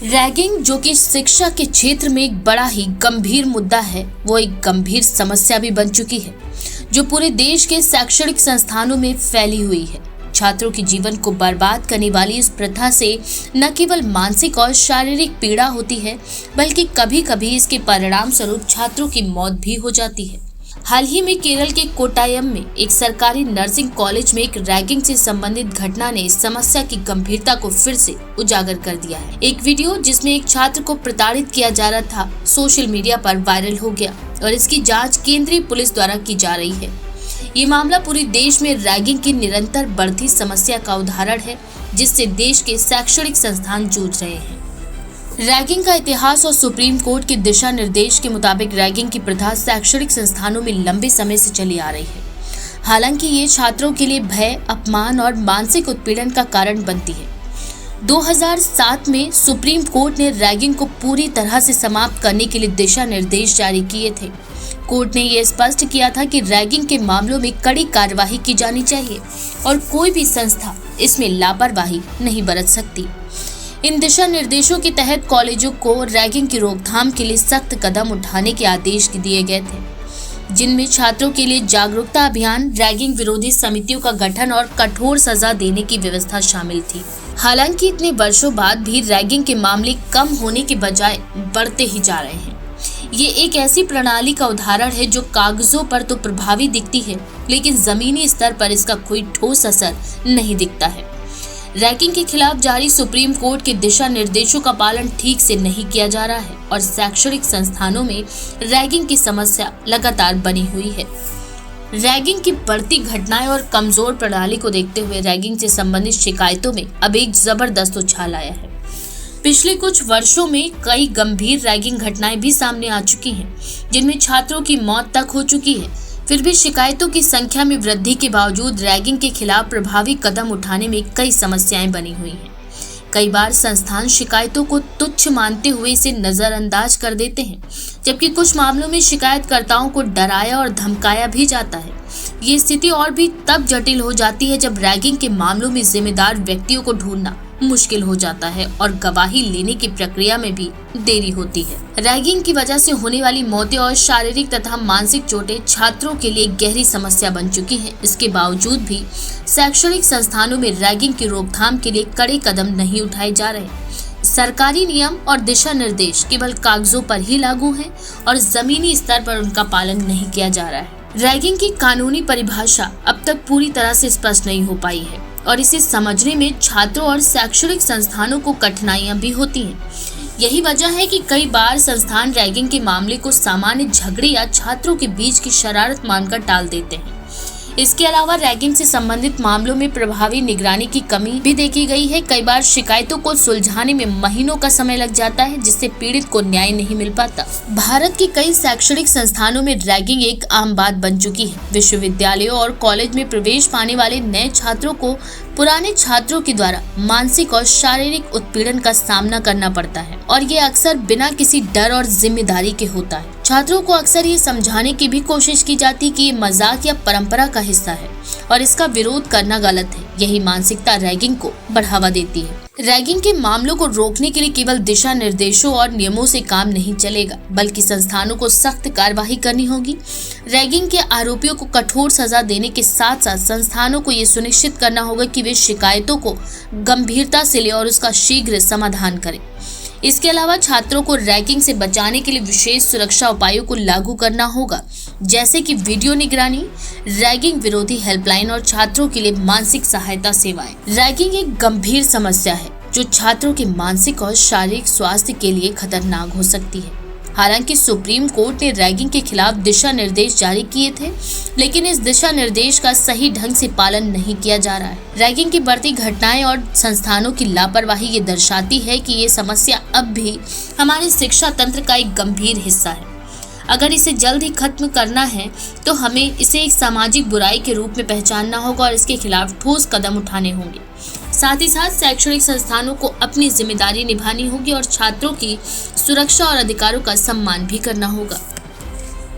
Ragging, जो कि शिक्षा के क्षेत्र में एक बड़ा ही गंभीर मुद्दा है, वो एक गंभीर समस्या भी बन चुकी है जो पूरे देश के शैक्षणिक संस्थानों में फैली हुई है। छात्रों के जीवन को बर्बाद करने वाली इस प्रथा से न केवल मानसिक और शारीरिक पीड़ा होती है, बल्कि कभी कभी इसके परिणाम स्वरूप छात्रों की मौत भी हो जाती है। हाल ही में केरल के कोट्टायम में एक सरकारी नर्सिंग कॉलेज में एक रैगिंग से संबंधित घटना ने इस समस्या की गंभीरता को फिर से उजागर कर दिया है। एक वीडियो जिसमें एक छात्र को प्रताड़ित किया जा रहा था, सोशल मीडिया पर वायरल हो गया और इसकी जांच केंद्रीय पुलिस द्वारा की जा रही है। ये मामला पूरे देश में रैगिंग की निरंतर बढ़ती समस्या का उदाहरण है, जिससे देश के शैक्षणिक संस्थान जूझ रहे हैं। रैगिंग का इतिहास और सुप्रीम कोर्ट के दिशा निर्देश के मुताबिक रैगिंग की प्रथा शैक्षणिक संस्थानों में लंबे समय से चली आ रही है। हालांकि ये छात्रों के लिए भय, अपमान और मानसिक उत्पीड़न का कारण बनती है। 2007 में सुप्रीम कोर्ट ने रैगिंग को पूरी तरह से समाप्त करने के लिए दिशा निर्देश जारी किए थे। कोर्ट ने यह स्पष्ट किया था कि रैगिंग के मामलों में कड़ी कार्यवाही की जानी चाहिए और कोई भी संस्था इसमें लापरवाही नहीं बरत सकती। इन दिशा निर्देशों के तहत कॉलेजों को रैगिंग की रोकथाम के लिए सख्त कदम उठाने के आदेश दिए गए थे, जिनमें छात्रों के लिए जागरूकता अभियान, रैगिंग विरोधी समितियों का गठन और कठोर सजा देने की व्यवस्था शामिल थी। हालांकि इतने वर्षों बाद भी रैगिंग के मामले कम होने के बजाय बढ़ते ही जा रहे हैं। ये एक ऐसी प्रणाली का उदाहरण है जो कागजों पर तो प्रभावी दिखती है, लेकिन जमीनी स्तर पर इसका कोई ठोस असर नहीं दिखता है। रैगिंग के खिलाफ जारी सुप्रीम कोर्ट के दिशा निर्देशों का पालन ठीक से नहीं किया जा रहा है और शैक्षणिक संस्थानों में रैगिंग की समस्या लगातार बनी हुई है। रैगिंग की बढ़ती घटनाएं और कमजोर प्रणाली को देखते हुए रैगिंग से संबंधित शिकायतों में अब एक जबरदस्त उछाल आया है। पिछले कुछ वर्षों में कई गंभीर रैगिंग घटनाएं भी सामने आ चुकी हैं, जिनमें छात्रों की मौत तक हो चुकी है। फिर भी शिकायतों की संख्या में वृद्धि के बावजूद रैगिंग के खिलाफ प्रभावी कदम उठाने में कई समस्याएं बनी हुई हैं। कई बार संस्थान शिकायतों को तुच्छ मानते हुए इसे नजरअंदाज कर देते हैं, जबकि कुछ मामलों में शिकायतकर्ताओं को डराया और धमकाया भी जाता है। ये स्थिति और भी तब जटिल हो जाती है जब रैगिंग के मामलों में जिम्मेदार व्यक्तियों को ढूंढना मुश्किल हो जाता है और गवाही लेने की प्रक्रिया में भी देरी होती है। रैगिंग की वजह से होने वाली मौतें और शारीरिक तथा मानसिक चोटें छात्रों के लिए गहरी समस्या बन चुकी हैं। इसके बावजूद भी शैक्षणिक संस्थानों में रैगिंग की रोकथाम के लिए कड़े कदम नहीं उठाए जा रहे। सरकारी नियम और दिशा निर्देश केवल कागजों पर ही लागू हैं और जमीनी स्तर पर उनका पालन नहीं किया जा रहा है। रैगिंग की कानूनी परिभाषा अब तक पूरी तरह से स्पष्ट नहीं हो पाई है और इसे समझने में छात्रों और शैक्षणिक संस्थानों को कठिनाइयां भी होती हैं। यही वजह है कि कई बार संस्थान रैगिंग के मामले को सामान्य झगड़े या छात्रों के बीच की शरारत मानकर टाल देते हैं। इसके अलावा रैगिंग से संबंधित मामलों में प्रभावी निगरानी की कमी भी देखी गई है। कई बार शिकायतों को सुलझाने में महीनों का समय लग जाता है, जिससे पीड़ित को न्याय नहीं मिल पाता। भारत के कई शैक्षणिक संस्थानों में रैगिंग एक आम बात बन चुकी है। विश्वविद्यालयों और कॉलेज में प्रवेश पाने वाले नए छात्रों को पुराने छात्रों के द्वारा मानसिक और शारीरिक उत्पीड़न का सामना करना पड़ता है और ये अक्सर बिना किसी डर और जिम्मेदारी के होता है। छात्रों को अक्सर ये समझाने की भी कोशिश की जाती कि ये मजाक या परंपरा का हिस्सा है और इसका विरोध करना गलत है। यही मानसिकता रैगिंग को बढ़ावा देती है। रैगिंग के मामलों को रोकने के लिए केवल दिशा निर्देशों और नियमों से काम नहीं चलेगा, बल्कि संस्थानों को सख्त कार्यवाही करनी होगी। रैगिंग के आरोपियों को कठोर सजा देने के साथ साथ संस्थानों को ये सुनिश्चित करना होगा कि वे शिकायतों को गंभीरता से ले और उसका शीघ्र समाधान करें। इसके अलावा छात्रों को रैगिंग से बचाने के लिए विशेष सुरक्षा उपायों को लागू करना होगा, जैसे कि वीडियो निगरानी, रैगिंग विरोधी हेल्पलाइन और छात्रों के लिए मानसिक सहायता सेवाएं। रैगिंग एक गंभीर समस्या है जो छात्रों के मानसिक और शारीरिक स्वास्थ्य के लिए खतरनाक हो सकती है। हालांकि सुप्रीम कोर्ट ने रैगिंग के खिलाफ दिशा निर्देश जारी किए थे, लेकिन इस दिशा निर्देश का सही ढंग से पालन नहीं किया जा रहा है। रैगिंग की बढ़ती घटनाएं और संस्थानों की लापरवाही ये दर्शाती है कि ये समस्या अब भी हमारे शिक्षा तंत्र का एक गंभीर हिस्सा है। अगर इसे जल्द ही खत्म करना है तो हमें इसे एक सामाजिक बुराई के रूप में पहचानना होगा और इसके खिलाफ ठोस कदम उठाने होंगे। साथ ही साथ शैक्षणिक संस्थानों को अपनी जिम्मेदारी निभानी होगी और छात्रों की सुरक्षा और अधिकारों का सम्मान भी करना होगा।